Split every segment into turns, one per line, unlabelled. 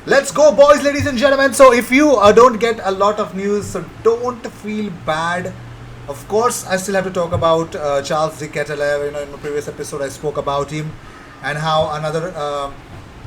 Let's go, boys, ladies and gentlemen. So, if you don't get a lot of news, so don't feel bad. Of course, I still have to talk about Charles de Ketelaere. In the previous episode, I spoke about him and how another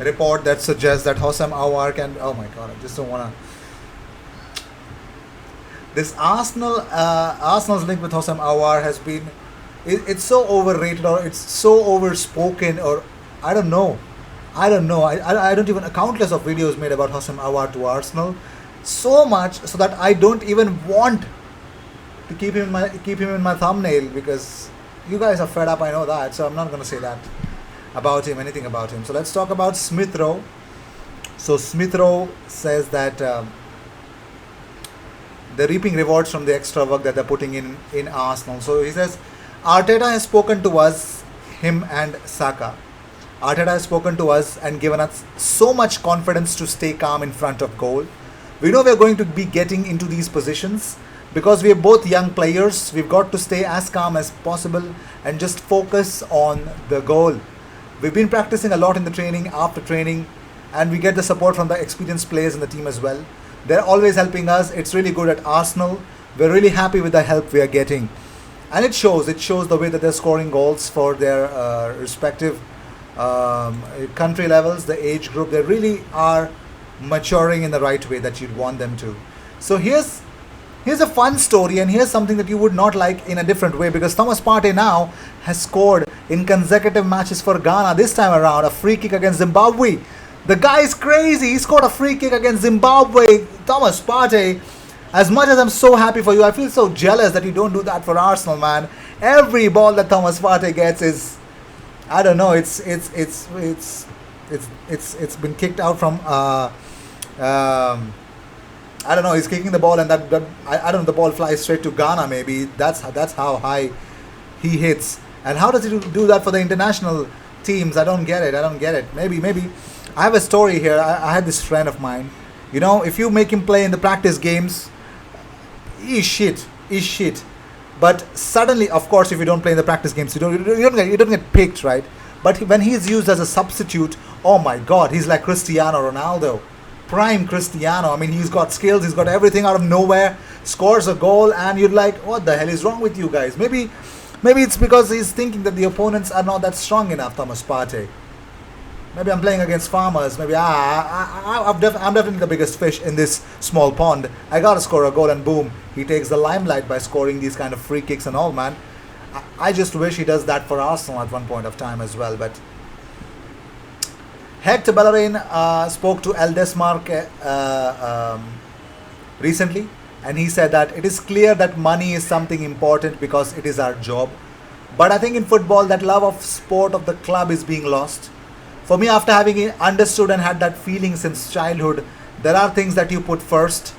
report that suggests that Hossam Aouar can. Oh my God, I just don't want to. This Arsenal's link with Hossam Aouar has been. It's so overrated, or it's so overspoken, or I don't know. I don't even countless of videos made about Hossam Aouar to Arsenal, so much so that I don't even want to keep him in my thumbnail because you guys are fed up. I know that, so I'm not going to say that about him, anything about him. So let's talk about Smith Rowe. So Smith Rowe says that they're reaping rewards from the extra work that they're putting in Arsenal. So he says Arteta has spoken to us, him and Saka. Arteta has spoken to us and given us so much confidence to stay calm in front of goal. We know we're going to be getting into these positions because we're both young players. We've got to stay as calm as possible and just focus on the goal. We've been practicing a lot in the training, after training, and we get the support from the experienced players in the team as well. They're always helping us. It's really good at Arsenal. We're really happy with the help we are getting. And it shows. It shows the way that they're scoring goals for their respective country levels, the age group. They really are maturing in the right way that you'd want them to. So here's a fun story, and here's something that you would not like in a different way, because Thomas Partey now has scored in consecutive matches for Ghana. This time around, a free kick against Zimbabwe. The guy is crazy. He scored a free kick against Zimbabwe. Thomas Partey, as much as I'm so happy for you, I feel so jealous that you don't do that for Arsenal, man. Every ball that Thomas Partey gets is, I don't know. It's been kicked out from. I don't know. He's kicking the ball, and I don't know. The ball flies straight to Ghana. Maybe that's how high he hits. And how does he do that for the international teams? I don't get it. Maybe. I have a story here. I had this friend of mine. If you make him play in the practice games, he's shit. But suddenly, of course, if you don't play in the practice games, you don't get picked, right? But when he's used as a substitute, oh my God, he's like Cristiano Ronaldo, prime Cristiano. I mean, he's got skills, he's got everything out of nowhere, scores a goal, and you're like, what the hell is wrong with you guys? Maybe it's because he's thinking that the opponents are not that strong enough, Thomas Partey. Maybe I'm playing against farmers. Maybe I'm definitely the biggest fish in this small pond. I gotta score a goal, and boom, he takes the limelight by scoring these kind of free kicks and all, man. I just wish he does that for Arsenal at one point of time as well. But Hector Bellerin spoke to El Desmarque recently, and he said that it is clear that money is something important because it is our job. But I think in football, that love of sport of the club is being lost. For me, after having understood and had that feeling since childhood, there are things that you put first.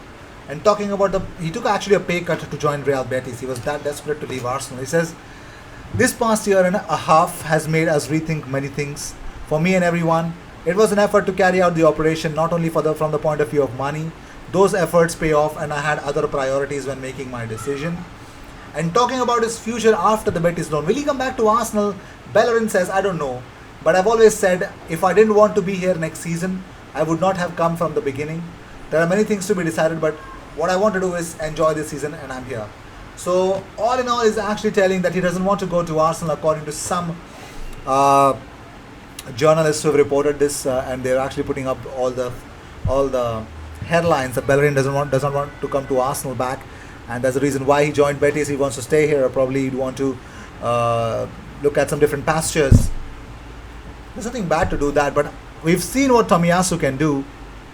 And talking about he took actually a pay cut to join Real Betis. He was that desperate to leave Arsenal. He says, this past year and a half has made us rethink many things. For me and everyone, it was an effort to carry out the operation, not only from the point of view of money. Those efforts pay off, and I had other priorities when making my decision. And talking about his future after the Betis loan, will he come back to Arsenal? Bellerin says, I don't know. But I've always said, if I didn't want to be here next season, I would not have come from the beginning. There are many things to be decided, but what I want to do is enjoy this season, and I'm here. So, all in all, is actually telling that he doesn't want to go to Arsenal, according to some journalists who have reported this, and they're actually putting up all the headlines that Bellerin doesn't want to come to Arsenal back, and there's a reason why he joined Betis. He wants to stay here, or probably he'd want to look at some different pastures. There's nothing bad to do that, but we've seen what Tomiyasu can do.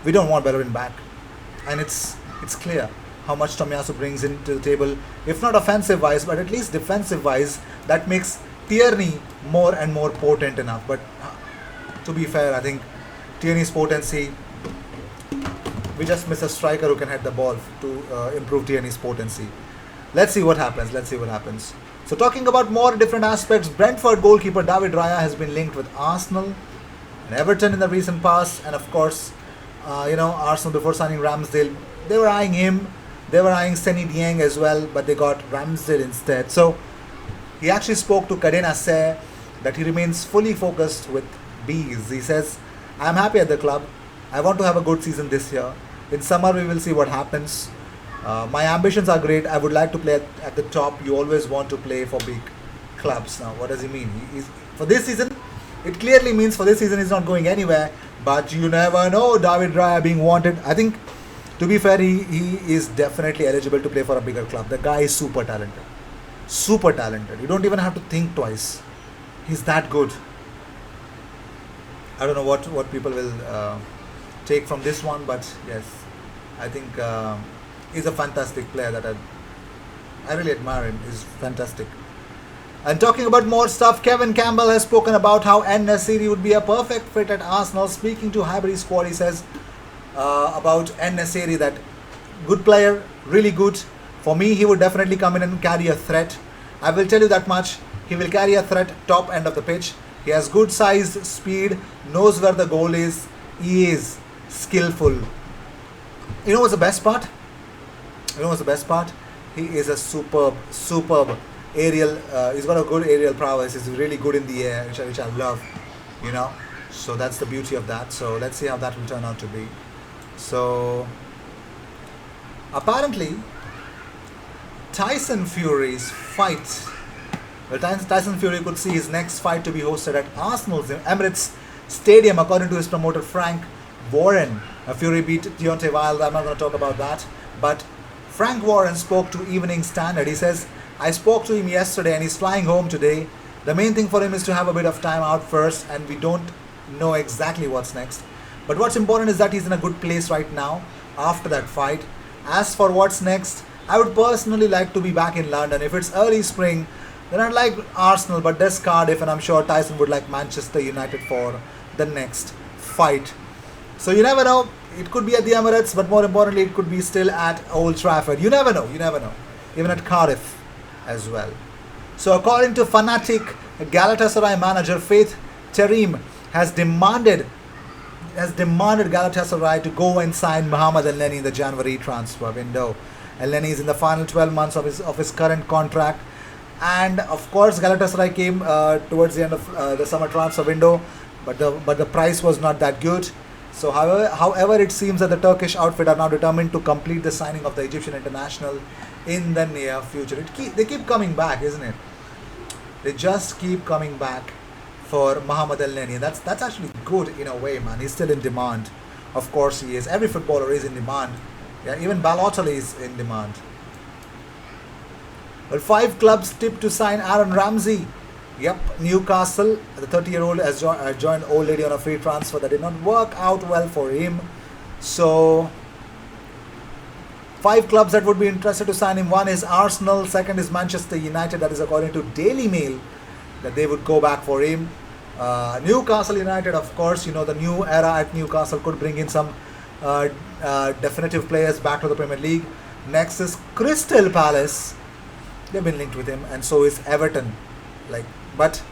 We don't want Bellerin back, and it's clear how much Tomiyasu brings into the table, if not offensive wise, but at least defensive wise. That makes Tierney more and more potent enough. But to be fair, I think Tierney's potency, we just miss a striker who can head the ball to improve Tierney's potency. Let's see what happens. So talking about more different aspects, Brentford goalkeeper David Raya has been linked with Arsenal and Everton in the recent past, and of course, Arsenal before signing Ramsdale, they were eyeing him, they were eyeing Seny Dieng as well, but they got Ramsdale instead. So he actually spoke to Cadena Ser that he remains fully focused with Bees. He says, I'm happy at the club. I want to have a good season this year. In summer, we will see what happens. My ambitions are great. I would like to play at the top. You always want to play for big clubs. Now, what does he mean? For this season, it clearly means for this season he's not going anywhere. But you never know. David Raya being wanted. I think, to be fair, he is definitely eligible to play for a bigger club. The guy is super talented. Super talented. You don't even have to think twice. He's that good. I don't know what people will take from this one, but yes, I think he's a fantastic player that I really admire him. He's fantastic. And talking about more stuff, Kevin Campbell has spoken about how En-Nesyri would be a perfect fit at Arsenal. Speaking to Highbury squad, he says about En-Nesyri that good player, really good. For me, he would definitely come in and carry a threat. I will tell you that much. He will carry a threat top end of the pitch. He has good size, speed, knows where the goal is. He is skillful. You know what's the best part? He is a superb aerial. He's got a good aerial prowess. He's really good in the air, which I love. You know, so that's the beauty of that. So let's see how that will turn out to be. So apparently, Tyson Fury's fight. Well, Tyson Fury could see his next fight to be hosted at Arsenal's Emirates Stadium, according to his promoter Frank Warren. Fury beat Deontay Wilder. I'm not going to talk about that. But Frank Warren spoke to Evening Standard. He says, I spoke to him yesterday and he's flying home today. The main thing for him is to have a bit of time out first, and we don't know exactly what's next. But what's important is that he's in a good place right now after that fight. As for what's next, I would personally like to be back in London. If it's early spring, then I'd like Arsenal, but there's Cardiff, and I'm sure Tyson would like Manchester United for the next fight. So you never know. It could be at the Emirates, but more importantly, it could be still at Old Trafford. You never know. Even at Cardiff as well. So according to Fanatic, Galatasaray manager Faith Terim has demanded Galatasaray to go and sign Mohamed Elneny in the January transfer window. Elneny is in the final 12 months of his current contract. And of course, Galatasaray came towards the end of the summer transfer window, but the price was not that good. So, however, it seems that the Turkish outfit are now determined to complete the signing of the Egyptian international in the near future. They keep coming back, isn't it? They just keep coming back for Mohamed Elneny. That's actually good in a way, man. He's still in demand. Of course, he is. Every footballer is in demand. Yeah, even Balotelli is in demand. Well, 5 clubs tipped to sign Aaron Ramsey. Yep, Newcastle, the 30-year-old has joined Old Lady on a free transfer that did not work out well for him. So, 5 clubs that would be interested to sign him. One is Arsenal, second is Manchester United. That is according to Daily Mail, that they would go back for him. Newcastle United, of course, you know, the new era at Newcastle could bring in some definitive players back to the Premier League. Next is Crystal Palace. They've been linked with him, and so is Everton. But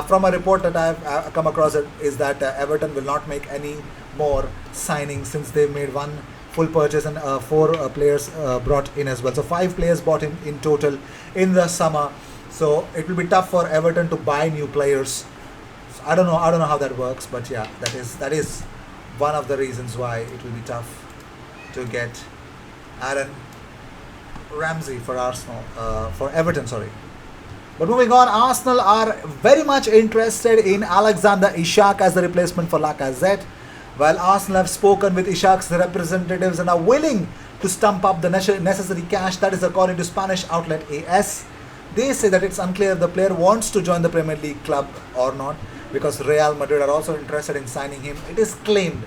from a report that I've come across is that Everton will not make any more signings since they've made one full purchase and 4 players brought in as well. So 5 players bought in total in the summer. So it will be tough for Everton to buy new players. So I don't know how that works, but yeah, that is one of the reasons why it will be tough to get Aaron Ramsey for Everton, sorry. But moving on, Arsenal are very much interested in Alexander Isak as the replacement for Lacazette. While Arsenal have spoken with Isak's representatives and are willing to stump up the necessary cash, that is according to Spanish outlet AS. They say that it's unclear if the player wants to join the Premier League club or not, because Real Madrid are also interested in signing him. It is claimed.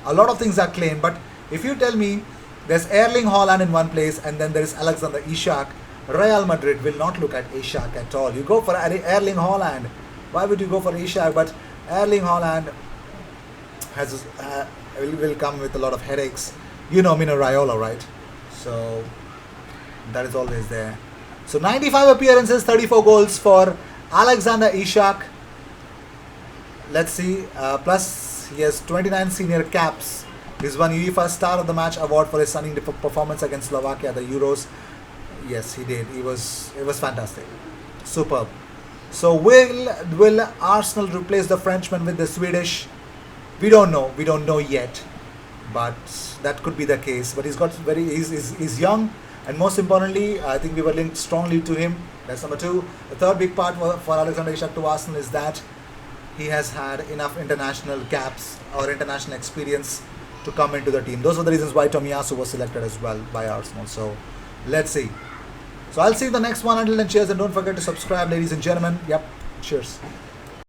A lot of things are claimed, but if you tell me there's Erling Haaland in one place and then there is Alexander Isak, Real Madrid will not look at Isak at all. You go for Erling Haaland. Why would you go for Isak? But Erling Haaland will come with a lot of headaches. You know Mino Raiola, right? So that is always there. So 95 appearances, 34 goals for Alexander Isak. Let's see. Plus he has 29 senior caps. He's won UEFA Star of the Match award for his stunning performance against Slovakia at the Euros. Yes, he did. It was fantastic. Superb. So will Arsenal replace the Frenchman with the Swedish? We don't know. We don't know yet. but that could be the case. But he's young, and most importantly, I think we were linked strongly to him. That's number two. The third big part for Alexander Isak to Arsenal is that he has had enough international caps or international experience to come into the team. Those were the reasons why Tomiyasu was selected as well by Arsenal. So let's see. So I'll see you in the next one. Until then, cheers, and don't forget to subscribe, ladies and gentlemen. Yep, cheers.